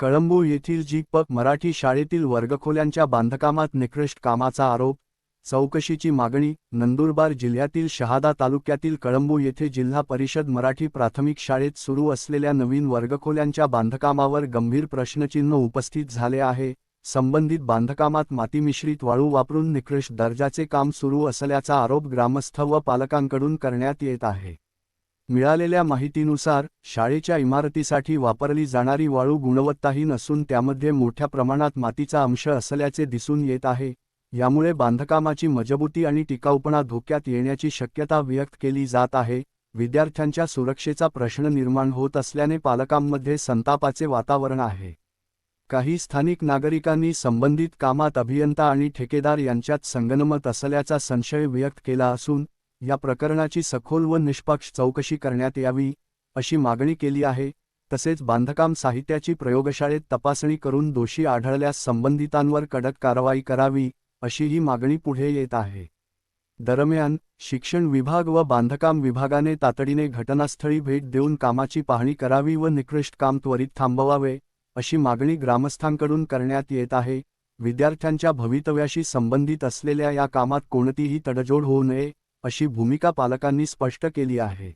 कळंबूर येथील जी.प. मराठी शाळेतील वर्गखोल्यांच्या बांधकामात निकृष्ट कामाचा आरोप, चौकशीची मागणी. नंदुरबार जिल्ह्यातील शहादा तालुक्यातील कळंबूर येथे जिल्हा परिषद मराठी प्राथमिक शाळेत सुरू असलेल्या नवीन वर्गखोल्यांच्या बांधकामावर गंभीर प्रश्नचिन्ह उपस्थित झाले आहे. संबंधित बांधकामात मातीमिश्रित वाळू वापरून निकृष्ट दर्जाचे काम सुरू असल्याचा आरोप ग्रामस्थ व पालकांकडून करण्यात येत आहे. मिळालेल्या माहितीनुसार, शाळेच्या इमारतीसाठी वापरली जाणारी वाळू गुणवत्ताहीन असून त्यामध्ये मोठ्या प्रमाणात मातीचा अंश असल्याचे दिसून येत आहे. यामुळे बांधकामाची मजबूती आणि टिकाऊपणा धोक्यात येण्याची शक्यता व्यक्त केली जात आहे. विद्यार्थ्यांच्या सुरक्षेचा प्रश्न निर्माण होत असल्याने पालकांमध्ये संतापाचे वातावरण आहे. काही स्थानिक नागरिकांनी संबंधित कामात अभियंता आणि ठेकेदार यांच्यात संगनमत असल्याचा संशय व्यक्त केला असून, या प्रकरणाची सखोल व निष्पक्ष चौकशी करण्यात यावी, अशी मागणी केली आहे. तसेच बांधकाम साहित्याची प्रयोगशाळेत तपासणी करून दोषी आढळल्यास संबंधितांवर कडक कारवाई करावी, अशीही मागणी पुढे येत आहे. दरम्यान, शिक्षण विभाग व बांधकाम विभागाने तातडीने घटनास्थळी भेट देऊन कामाची पाहणी करावी व निकृष्ट काम त्वरित थांबवावे, अशी मागणी ग्रामस्थांकडून करण्यात येत आहे. विद्यार्थ्यांच्या भवितव्याशी संबंधित असलेल्या या कामात कोणतीही तडजोड होऊ नये, अशी भूमिका पालकांनी स्पष्ट केली आहे.